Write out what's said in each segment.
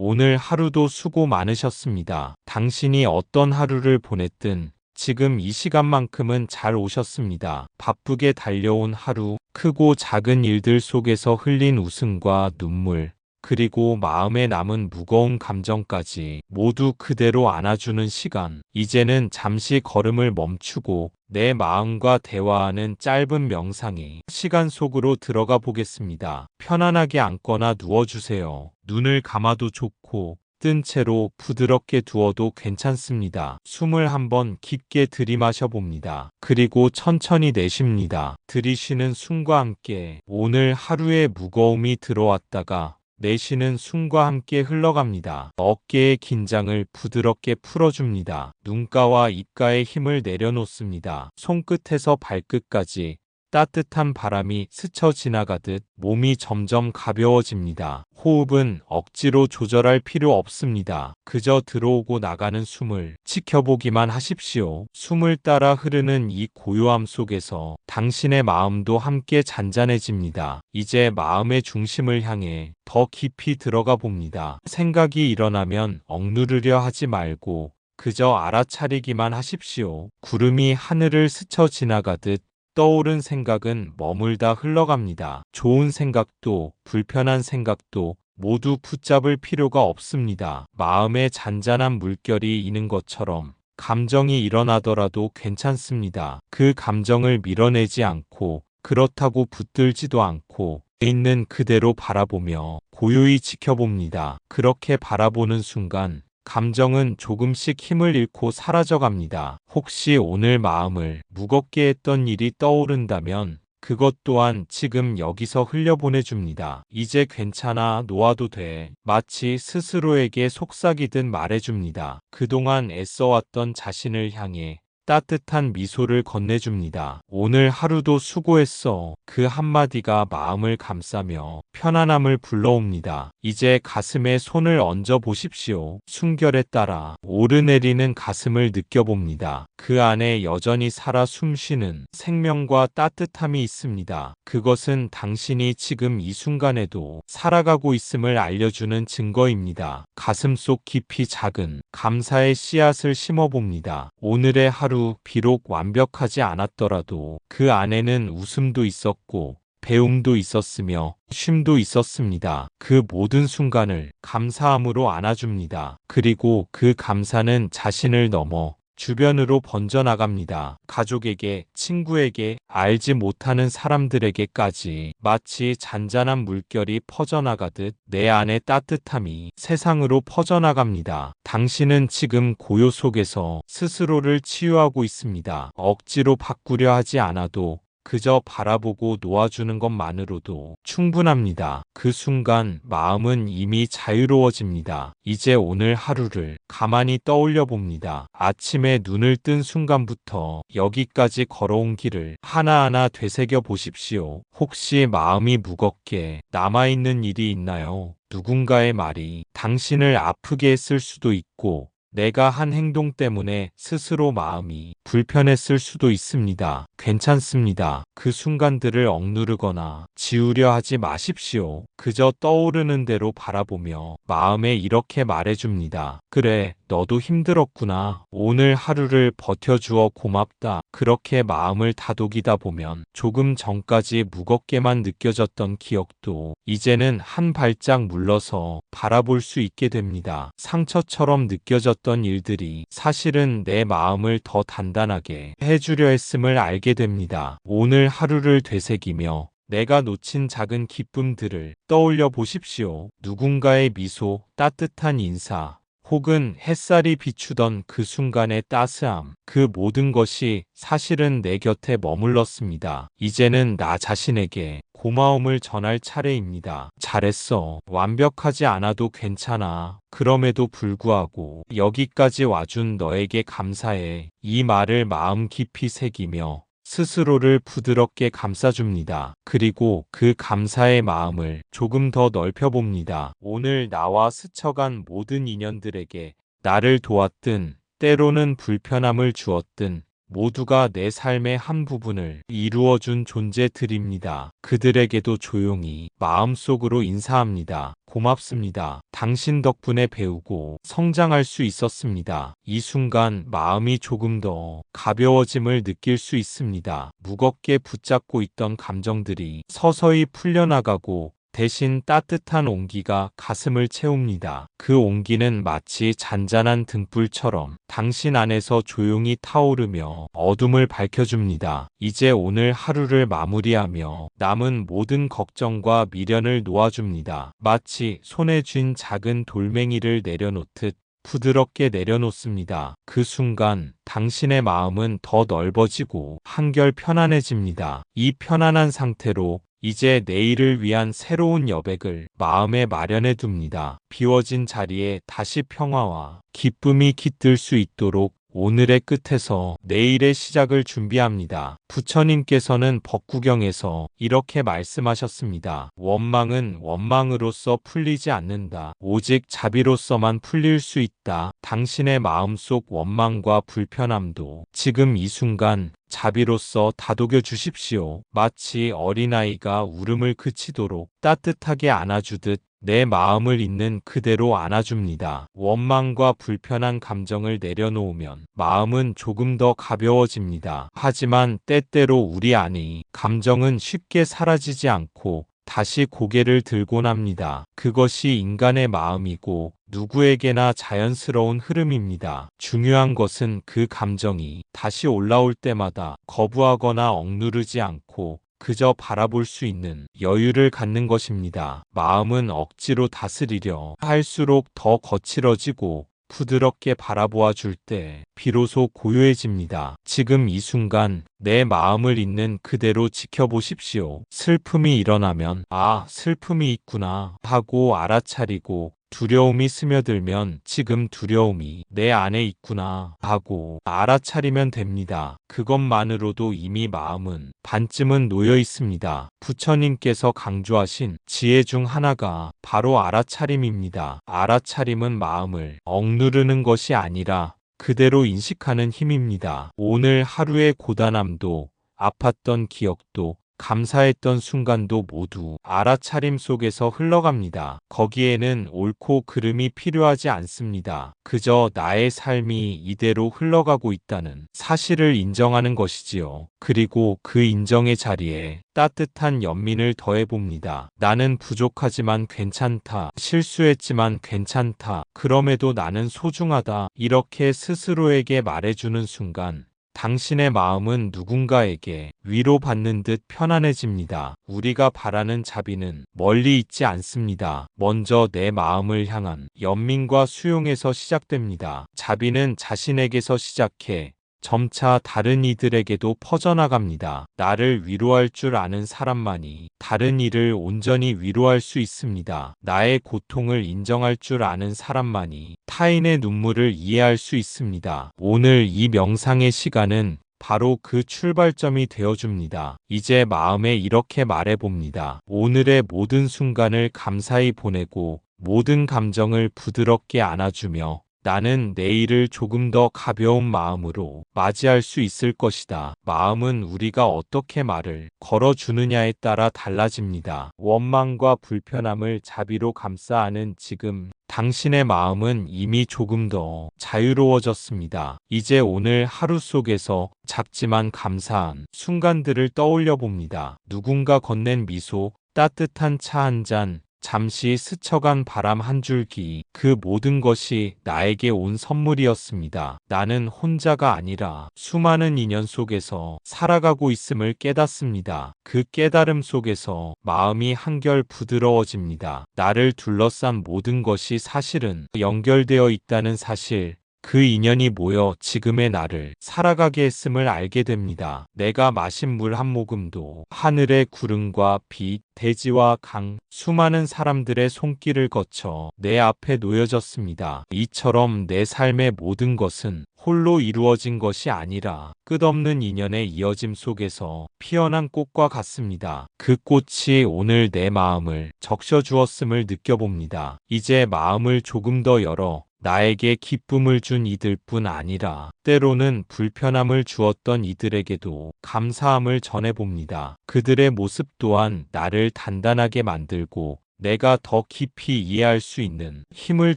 오늘 하루도 수고 많으셨습니다. 당신이 어떤 하루를 보냈든 지금 이 시간만큼은 잘 오셨습니다. 바쁘게 달려온 하루, 크고 작은 일들 속에서 흘린 웃음과 눈물, 그리고 마음에 남은 무거운 감정까지 모두 그대로 안아주는 시간. 이제는 잠시 걸음을 멈추고 내 마음과 대화하는 짧은 명상의 시간 속으로 들어가 보겠습니다. 편안하게 앉거나 누워주세요. 눈을 감아도 좋고 뜬 채로 부드럽게 두어도 괜찮습니다. 숨을 한번 깊게 들이마셔 봅니다. 그리고 천천히 내쉽니다. 들이쉬는 숨과 함께 오늘 하루의 무거움이 들어왔다가 내쉬는 숨과 함께 흘러갑니다. 어깨의 긴장을 부드럽게 풀어줍니다. 눈가와 입가에 힘을 내려놓습니다. 손끝에서 발끝까지 따뜻한 바람이 스쳐 지나가듯 몸이 점점 가벼워집니다. 호흡은 억지로 조절할 필요 없습니다. 그저 들어오고 나가는 숨을 지켜보기만 하십시오. 숨을 따라 흐르는 이 고요함 속에서 당신의 마음도 함께 잔잔해집니다. 이제 마음의 중심을 향해 더 깊이 들어가 봅니다. 생각이 일어나면 억누르려 하지 말고 그저 알아차리기만 하십시오. 구름이 하늘을 스쳐 지나가듯 떠오른 생각은 머물다 흘러갑니다. 좋은 생각도 불편한 생각도 모두 붙잡을 필요가 없습니다. 마음에 잔잔한 물결이 있는 것처럼 감정이 일어나더라도 괜찮습니다. 그 감정을 밀어내지 않고 그렇다고 붙들지도 않고 있는 그대로 바라보며 고요히 지켜봅니다. 그렇게 바라보는 순간 감정은 조금씩 힘을 잃고 사라져갑니다. 혹시 오늘 마음을 무겁게 했던 일이 떠오른다면 그것 또한 지금 여기서 흘려보내줍니다. 이제 괜찮아, 놓아도 돼. 마치 스스로에게 속삭이듯 말해줍니다. 그동안 애써왔던 자신을 향해 따뜻한 미소를 건네줍니다. 오늘 하루도 수고했어. 그 한마디가 마음을 감싸며 편안함을 불러옵니다. 이제 가슴에 손을 얹어 보십시오. 숨결에 따라 오르내리는 가슴을 느껴봅니다. 그 안에 여전히 살아 숨쉬는 생명과 따뜻함이 있습니다. 그것은 당신이 지금 이 순간에도 살아가고 있음을 알려주는 증거입니다. 가슴속 깊이 작은 감사의 씨앗을 심어봅니다. 오늘의 하루 비록 완벽하지 않았더라도 그 안에는 웃음도 있었고 배움도 있었으며 쉼도 있었습니다. 그 모든 순간을 감사함으로 안아줍니다. 그리고 그 감사는 자신을 넘어 주변으로 번져나갑니다. 가족에게, 친구에게, 알지 못하는 사람들에게까지 마치 잔잔한 물결이 퍼져나가듯 내 안의 따뜻함이 세상으로 퍼져나갑니다. 당신은 지금 고요 속에서 스스로를 치유하고 있습니다. 억지로 바꾸려 하지 않아도 그저 바라보고 놓아주는 것만으로도 충분합니다. 그 순간 마음은 이미 자유로워집니다. 이제 오늘 하루를 가만히 떠올려 봅니다. 아침에 눈을 뜬 순간부터 여기까지 걸어온 길을 하나하나 되새겨 보십시오. 혹시 마음이 무겁게 남아있는 일이 있나요? 누군가의 말이 당신을 아프게 했을 수도 있고 내가 한 행동 때문에 스스로 마음이 불편했을 수도 있습니다. 괜찮습니다. 그 순간들을 억누르거나 지우려 하지 마십시오. 그저 떠오르는 대로 바라보며 마음에 이렇게 말해줍니다. 그래, 너도 힘들었구나. 오늘 하루를 버텨주어 고맙다. 그렇게 마음을 다독이다 보면 조금 전까지 무겁게만 느껴졌던 기억도 이제는 한 발짝 물러서 바라볼 수 있게 됩니다. 상처처럼 느껴졌던 일들이 사실은 내 마음을 더 단단하게 해주려 했음을 알게 됩니다. 오늘 하루를 되새기며 내가 놓친 작은 기쁨들을 떠올려 보십시오. 누군가의 미소, 따뜻한 인사, 혹은 햇살이 비추던 그 순간의 따스함, 그 모든 것이 사실은 내 곁에 머물렀습니다. 이제는 나 자신에게 고마움을 전할 차례입니다. 잘했어. 완벽하지 않아도 괜찮아. 그럼에도 불구하고 여기까지 와준 너에게 감사해. 이 말을 마음 깊이 새기며 스스로를 부드럽게 감싸줍니다. 그리고 그 감사의 마음을 조금 더 넓혀봅니다. 오늘 나와 스쳐간 모든 인연들에게 나를 도왔든 때로는 불편함을 주었든 모두가 내 삶의 한 부분을 이루어준 존재들입니다. 그들에게도 조용히 마음속으로 인사합니다. 고맙습니다. 당신 덕분에 배우고 성장할 수 있었습니다. 이 순간 마음이 조금 더 가벼워짐을 느낄 수 있습니다. 무겁게 붙잡고 있던 감정들이 서서히 풀려나가고 대신 따뜻한 온기가 가슴을 채웁니다. 그 온기는 마치 잔잔한 등불처럼 당신 안에서 조용히 타오르며 어둠을 밝혀줍니다. 이제 오늘 하루를 마무리하며 남은 모든 걱정과 미련을 놓아줍니다. 마치 손에 쥔 작은 돌멩이를 내려놓듯 부드럽게 내려놓습니다. 그 순간 당신의 마음은 더 넓어지고 한결 편안해집니다. 이 편안한 상태로 이제 내일을 위한 새로운 여백을 마음에 마련해 둡니다. 비워진 자리에 다시 평화와 기쁨이 깃들 수 있도록 오늘의 끝에서 내일의 시작을 준비합니다. 부처님께서는 법구경에서 이렇게 말씀하셨습니다. 원망은 원망으로서 풀리지 않는다. 오직 자비로서만 풀릴 수 있다. 당신의 마음속 원망과 불편함도 지금 이 순간 자비로서 다독여 주십시오. 마치 어린아이가 울음을 그치도록 따뜻하게 안아주듯 내 마음을 있는 그대로 안아줍니다. 원망과 불편한 감정을 내려놓으면 마음은 조금 더 가벼워집니다. 하지만 때때로 우리 안의 감정은 쉽게 사라지지 않고 다시 고개를 들곤 합니다. 그것이 인간의 마음이고 누구에게나 자연스러운 흐름입니다. 중요한 것은 그 감정이 다시 올라올 때마다 거부하거나 억누르지 않고 그저 바라볼 수 있는 여유를 갖는 것입니다. 마음은 억지로 다스리려 할수록 더 거칠어지고 부드럽게 바라보아 줄 때 비로소 고요해집니다. 지금 이 순간 내 마음을 있는 그대로 지켜보십시오. 슬픔이 일어나면 아, 슬픔이 있구나 하고 알아차리고 두려움이 스며들면 지금 두려움이 내 안에 있구나 하고 알아차리면 됩니다. 그것만으로도 이미 마음은 반쯤은 놓여 있습니다. 부처님께서 강조하신 지혜 중 하나가 바로 알아차림입니다. 알아차림은 마음을 억누르는 것이 아니라 그대로 인식하는 힘입니다. 오늘 하루의 고단함도 아팠던 기억도 감사했던 순간도 모두 알아차림 속에서 흘러갑니다. 거기에는 옳고 그름이 필요하지 않습니다. 그저 나의 삶이 이대로 흘러가고 있다는 사실을 인정하는 것이지요. 그리고 그 인정의 자리에 따뜻한 연민을 더해봅니다. 나는 부족하지만 괜찮다. 실수했지만 괜찮다. 그럼에도 나는 소중하다. 이렇게 스스로에게 말해주는 순간 당신의 마음은 누군가에게 위로받는 듯 편안해집니다. 우리가 바라는 자비는 멀리 있지 않습니다. 먼저 내 마음을 향한 연민과 수용에서 시작됩니다. 자비는 자신에게서 시작해 점차 다른 이들에게도 퍼져나갑니다. 나를 위로할 줄 아는 사람만이 다른 이를 온전히 위로할 수 있습니다. 나의 고통을 인정할 줄 아는 사람만이 타인의 눈물을 이해할 수 있습니다. 오늘 이 명상의 시간은 바로 그 출발점이 되어줍니다. 이제 마음에 이렇게 말해봅니다. 오늘의 모든 순간을 감사히 보내고 모든 감정을 부드럽게 안아주며 나는 내일을 조금 더 가벼운 마음으로 맞이할 수 있을 것이다. 마음은 우리가 어떻게 말을 걸어주느냐에 따라 달라집니다. 원망과 불편함을 자비로 감싸 안은 지금 당신의 마음은 이미 조금 더 자유로워졌습니다. 이제 오늘 하루 속에서 작지만 감사한 순간들을 떠올려 봅니다. 누군가 건넨 미소, 따뜻한 차 한 잔, 잠시 스쳐간 바람 한 줄기, 그 모든 것이 나에게 온 선물이었습니다. 나는 혼자가 아니라 수많은 인연 속에서 살아가고 있음을 깨닫습니다. 그 깨달음 속에서 마음이 한결 부드러워집니다. 나를 둘러싼 모든 것이 사실은 연결되어 있다는 사실, 그 인연이 모여 지금의 나를 살아가게 했음을 알게 됩니다. 내가 마신 물 한 모금도 하늘의 구름과 빛, 대지와 강, 수많은 사람들의 손길을 거쳐 내 앞에 놓여졌습니다. 이처럼 내 삶의 모든 것은 홀로 이루어진 것이 아니라 끝없는 인연의 이어짐 속에서 피어난 꽃과 같습니다. 그 꽃이 오늘 내 마음을 적셔 주었음을 느껴봅니다. 이제 마음을 조금 더 열어 나에게 기쁨을 준 이들뿐 아니라 때로는 불편함을 주었던 이들에게도 감사함을 전해봅니다. 그들의 모습 또한 나를 단단하게 만들고 내가 더 깊이 이해할 수 있는 힘을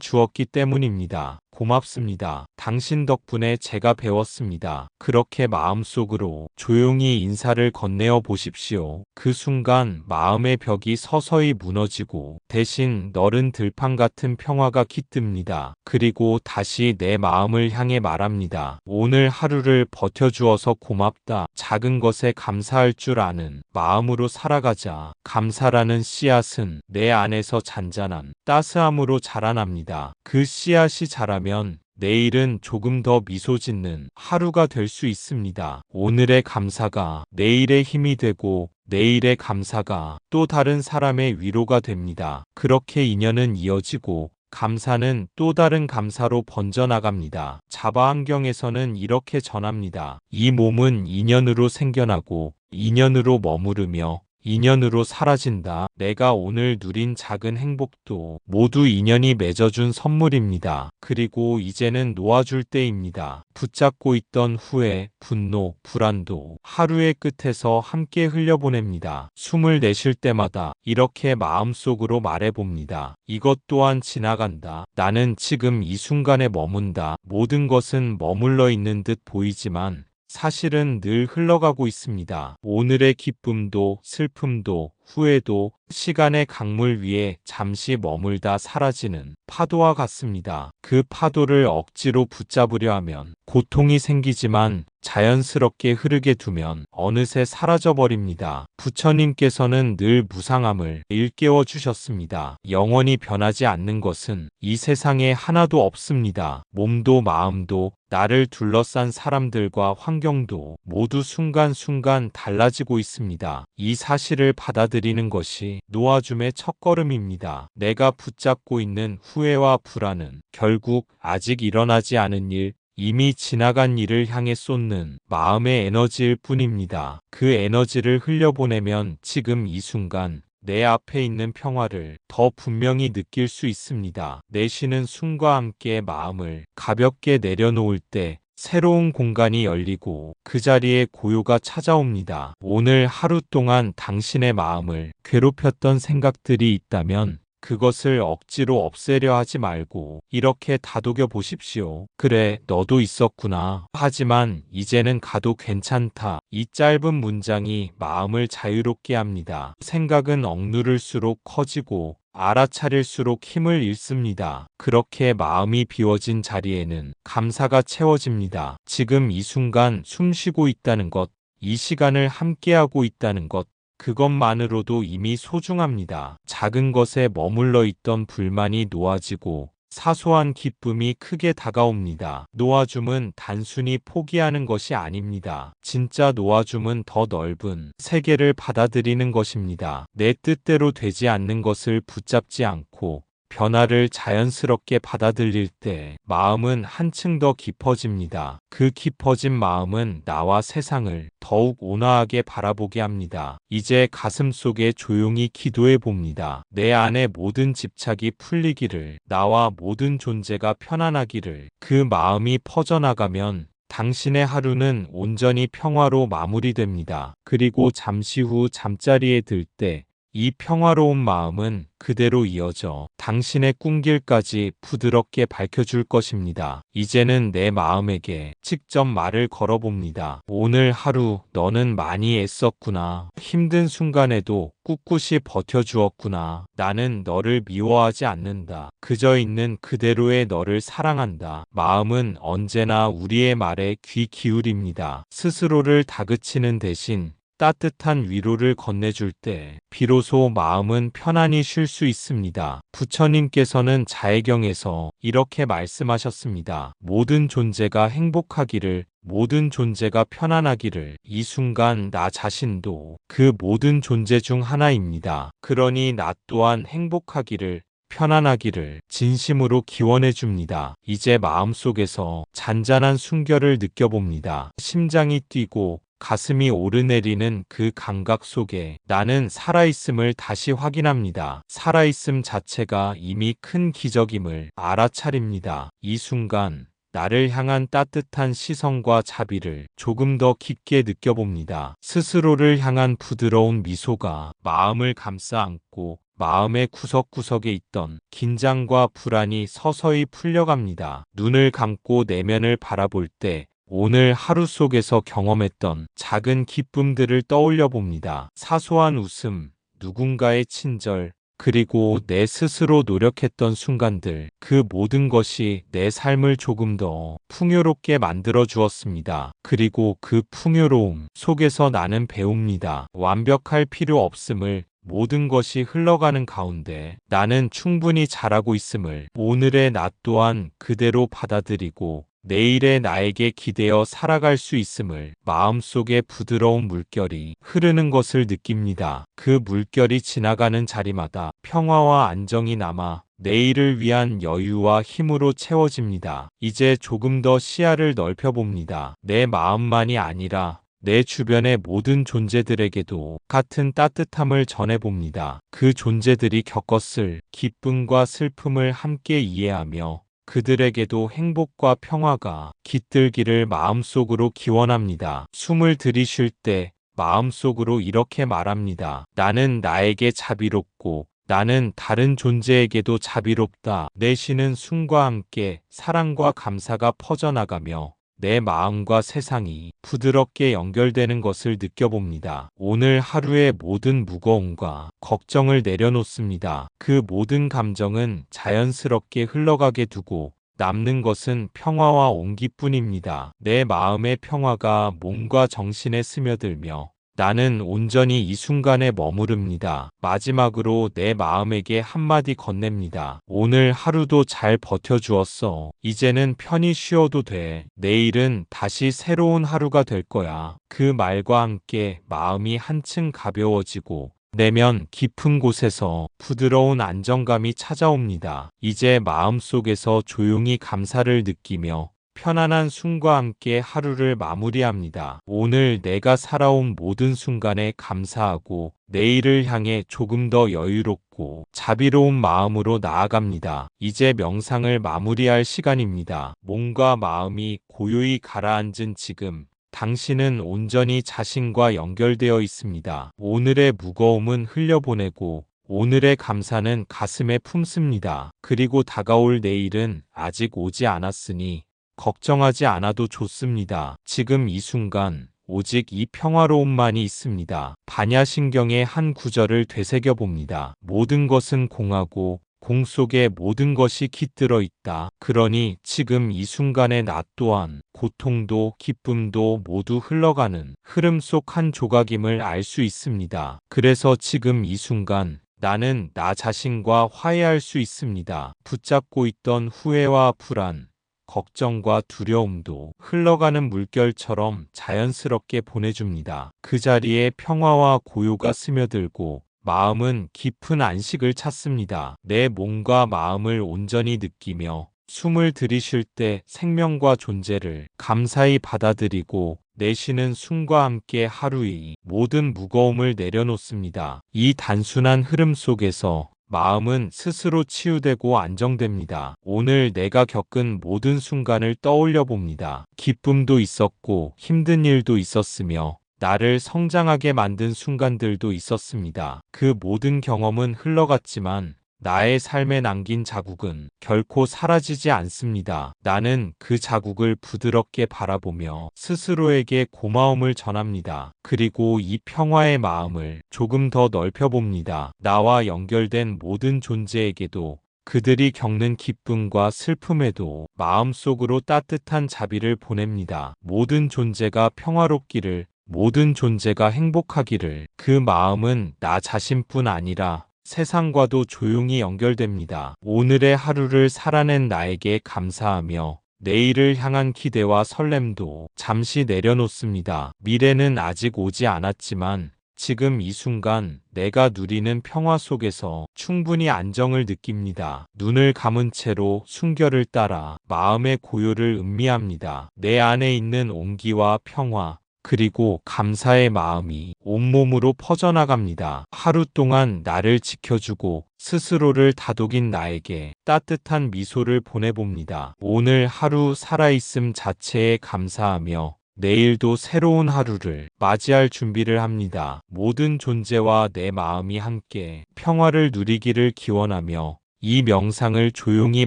주었기 때문입니다. 고맙습니다. 당신 덕분에 제가 배웠습니다. 그렇게 마음속으로 조용히 인사를 건네어 보십시오. 그 순간 마음의 벽이 서서히 무너지고 대신 너른 들판 같은 평화가 깃듭니다. 그리고 다시 내 마음을 향해 말합니다. 오늘 하루를 버텨주어서 고맙다. 작은 것에 감사할 줄 아는 마음으로 살아가자. 감사라는 씨앗은 내 안에서 잔잔한 따스함으로 자라납니다. 그 씨앗이 자라면 내일은 조금 더 미소 짓는 하루가 될 수 있습니다. 오늘의 감사가 내일의 힘이 되고 내일의 감사가 또 다른 사람의 위로가 됩니다. 그렇게 인연은 이어지고 감사는 또 다른 감사로 번져나갑니다. 자바 안경에서는 이렇게 전합니다. 이 몸은 인연으로 생겨나고 인연으로 머무르며 인연으로 사라진다. 내가 오늘 누린 작은 행복도 모두 인연이 맺어준 선물입니다. 그리고 이제는 놓아줄 때입니다. 붙잡고 있던 후회, 분노, 불안도 하루의 끝에서 함께 흘려보냅니다. 숨을 내쉴 때마다 이렇게 마음속으로 말해봅니다. 이것 또한 지나간다. 나는 지금 이 순간에 머문다. 모든 것은 머물러 있는 듯 보이지만 사실은 늘 흘러가고 있습니다. 오늘의 기쁨도 슬픔도 후회도 시간의 강물 위에 잠시 머물다 사라지는 파도와 같습니다. 그 파도를 억지로 붙잡으려 하면 고통이 생기지만 자연스럽게 흐르게 두면 어느새 사라져버립니다. 부처님께서는 늘 무상함을 일깨워 주셨습니다. 영원히 변하지 않는 것은 이 세상에 하나도 없습니다. 몸도 마음도 나를 둘러싼 사람들과 환경도 모두 순간순간 달라지고 있습니다. 이 사실을 받아들이는 것이 놓아줌의 첫걸음입니다. 내가 붙잡고 있는 후회와 불안은 결국 아직 일어나지 않은 일, 이미 지나간 일을 향해 쏟는 마음의 에너지일 뿐입니다. 그 에너지를 흘려보내면 지금 이 순간 내 앞에 있는 평화를 더 분명히 느낄 수 있습니다. 내쉬는 숨과 함께 마음을 가볍게 내려놓을 때 새로운 공간이 열리고 그 자리에 고요가 찾아옵니다. 오늘 하루 동안 당신의 마음을 괴롭혔던 생각들이 있다면 그것을 억지로 없애려 하지 말고 이렇게 다독여 보십시오. 그래, 너도 있었구나. 하지만 이제는 가도 괜찮다. 이 짧은 문장이 마음을 자유롭게 합니다. 생각은 억누를수록 커지고 알아차릴수록 힘을 잃습니다. 그렇게 마음이 비워진 자리에는 감사가 채워집니다. 지금 이 순간 숨 쉬고 있다는 것, 이 시간을 함께하고 있다는 것, 그것만으로도 이미 소중합니다. 작은 것에 머물러 있던 불만이 놓아지고 사소한 기쁨이 크게 다가옵니다. 놓아줌은 단순히 포기하는 것이 아닙니다. 진짜 놓아줌은 더 넓은 세계를 받아들이는 것입니다. 내 뜻대로 되지 않는 것을 붙잡지 않고 변화를 자연스럽게 받아들일 때 마음은 한층 더 깊어집니다. 그 깊어진 마음은 나와 세상을 더욱 온화하게 바라보게 합니다. 이제 가슴속에 조용히 기도해 봅니다. 내 안의 모든 집착이 풀리기를, 나와 모든 존재가 편안하기를. 그 마음이 퍼져나가면 당신의 하루는 온전히 평화로 마무리됩니다. 그리고 잠시 후 잠자리에 들 때 이 평화로운 마음은 그대로 이어져 당신의 꿈길까지 부드럽게 밝혀줄 것입니다. 이제는 내 마음에게 직접 말을 걸어봅니다. 오늘 하루 너는 많이 애썼구나. 힘든 순간에도 꿋꿋이 버텨주었구나. 나는 너를 미워하지 않는다. 그저 있는 그대로의 너를 사랑한다. 마음은 언제나 우리의 말에 귀 기울입니다. 스스로를 다그치는 대신 따뜻한 위로를 건네줄 때 비로소 마음은 편안히 쉴 수 있습니다. 부처님께서는 자애경에서 이렇게 말씀하셨습니다. 모든 존재가 행복하기를, 모든 존재가 편안하기를. 이 순간 나 자신도 그 모든 존재 중 하나입니다. 그러니 나 또한 행복하기를, 편안하기를 진심으로 기원해 줍니다. 이제 마음속에서 잔잔한 순결을 느껴봅니다. 심장이 뛰고 가슴이 오르내리는 그 감각 속에 나는 살아있음을 다시 확인합니다. 살아있음 자체가 이미 큰 기적임을 알아차립니다. 이 순간 나를 향한 따뜻한 시선과 자비를 조금 더 깊게 느껴봅니다. 스스로를 향한 부드러운 미소가 마음을 감싸 안고 마음의 구석구석에 있던 긴장과 불안이 서서히 풀려갑니다. 눈을 감고 내면을 바라볼 때 오늘 하루 속에서 경험했던 작은 기쁨들을 떠올려 봅니다. 사소한 웃음, 누군가의 친절, 그리고 내 스스로 노력했던 순간들, 그 모든 것이 내 삶을 조금 더 풍요롭게 만들어 주었습니다. 그리고 그 풍요로움 속에서 나는 배웁니다. 완벽할 필요 없음을, 모든 것이 흘러가는 가운데 나는 충분히 잘하고 있음을, 오늘의 나 또한 그대로 받아들이고 내일의 나에게 기대어 살아갈 수 있음을, 마음속에 부드러운 물결이 흐르는 것을 느낍니다. 그 물결이 지나가는 자리마다 평화와 안정이 남아 내일을 위한 여유와 힘으로 채워집니다. 이제 조금 더 시야를 넓혀봅니다. 내 마음만이 아니라 내 주변의 모든 존재들에게도 같은 따뜻함을 전해봅니다. 그 존재들이 겪었을 기쁨과 슬픔을 함께 이해하며 그들에게도 행복과 평화가 깃들기를 마음속으로 기원합니다. 숨을 들이쉴 때 마음속으로 이렇게 말합니다. 나는 나에게 자비롭고 나는 다른 존재에게도 자비롭다. 내쉬는 숨과 함께 사랑과 감사가 퍼져나가며 내 마음과 세상이 부드럽게 연결되는 것을 느껴봅니다. 오늘 하루의 모든 무거움과 걱정을 내려놓습니다. 그 모든 감정은 자연스럽게 흘러가게 두고 남는 것은 평화와 온기뿐입니다. 내 마음의 평화가 몸과 정신에 스며들며 나는 온전히 이 순간에 머무릅니다. 마지막으로 내 마음에게 한마디 건넵니다. 오늘 하루도 잘 버텨주었어. 이제는 편히 쉬어도 돼. 내일은 다시 새로운 하루가 될 거야. 그 말과 함께 마음이 한층 가벼워지고 내면 깊은 곳에서 부드러운 안정감이 찾아옵니다. 이제 마음속에서 조용히 감사를 느끼며 편안한 숨과 함께 하루를 마무리합니다. 오늘 내가 살아온 모든 순간에 감사하고 내일을 향해 조금 더 여유롭고 자비로운 마음으로 나아갑니다. 이제 명상을 마무리할 시간입니다. 몸과 마음이 고요히 가라앉은 지금 당신은 온전히 자신과 연결되어 있습니다. 오늘의 무거움은 흘려보내고 오늘의 감사는 가슴에 품습니다. 그리고 다가올 내일은 아직 오지 않았으니 걱정하지 않아도 좋습니다. 지금 이 순간 오직 이 평화로움만이 있습니다. 반야신경의 한 구절을 되새겨 봅니다. 모든 것은 공하고 공 속에 모든 것이 깃들어 있다. 그러니 지금 이 순간의 나 또한 고통도 기쁨도 모두 흘러가는 흐름 속 한 조각임을 알 수 있습니다. 그래서 지금 이 순간 나는 나 자신과 화해할 수 있습니다. 붙잡고 있던 후회와 불안, 걱정과 두려움도 흘러가는 물결처럼 자연스럽게 보내줍니다. 그 자리에 평화와 고요가 스며들고 마음은 깊은 안식을 찾습니다. 내 몸과 마음을 온전히 느끼며 숨을 들이쉴 때 생명과 존재를 감사히 받아들이고 내쉬는 숨과 함께 하루의 모든 무거움을 내려놓습니다. 이 단순한 흐름 속에서 마음은 스스로 치유되고 안정됩니다. 오늘 내가 겪은 모든 순간을 떠올려 봅니다. 기쁨도 있었고 힘든 일도 있었으며 나를 성장하게 만든 순간들도 있었습니다. 그 모든 경험은 흘러갔지만 나의 삶에 남긴 자국은 결코 사라지지 않습니다. 나는 그 자국을 부드럽게 바라보며 스스로에게 고마움을 전합니다. 그리고 이 평화의 마음을 조금 더 넓혀봅니다. 나와 연결된 모든 존재에게도 그들이 겪는 기쁨과 슬픔에도 마음속으로 따뜻한 자비를 보냅니다. 모든 존재가 평화롭기를, 모든 존재가 행복하기를. 그 마음은 나 자신뿐 아니라 세상과도 조용히 연결됩니다. 오늘의 하루를 살아낸 나에게 감사하며 내일을 향한 기대와 설렘도 잠시 내려놓습니다. 미래는 아직 오지 않았지만 지금 이 순간 내가 누리는 평화 속에서 충분히 안정을 느낍니다. 눈을 감은 채로 순결을 따라 마음의 고요를 음미합니다. 내 안에 있는 온기와 평화, 그리고 감사의 마음이 온몸으로 퍼져나갑니다. 하루 동안 나를 지켜주고 스스로를 다독인 나에게 따뜻한 미소를 보내봅니다. 오늘 하루 살아있음 자체에 감사하며 내일도 새로운 하루를 맞이할 준비를 합니다. 모든 존재와 내 마음이 함께 평화를 누리기를 기원하며 이 명상을 조용히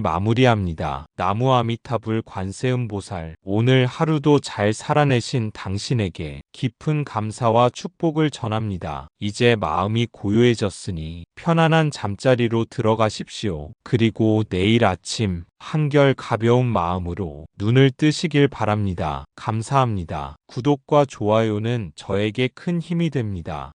마무리합니다. 나무 아미타불 관세음보살, 오늘 하루도 잘 살아내신 당신에게 깊은 감사와 축복을 전합니다. 이제 마음이 고요해졌으니 편안한 잠자리로 들어가십시오. 그리고 내일 아침 한결 가벼운 마음으로 눈을 뜨시길 바랍니다. 감사합니다. 구독과 좋아요는 저에게 큰 힘이 됩니다.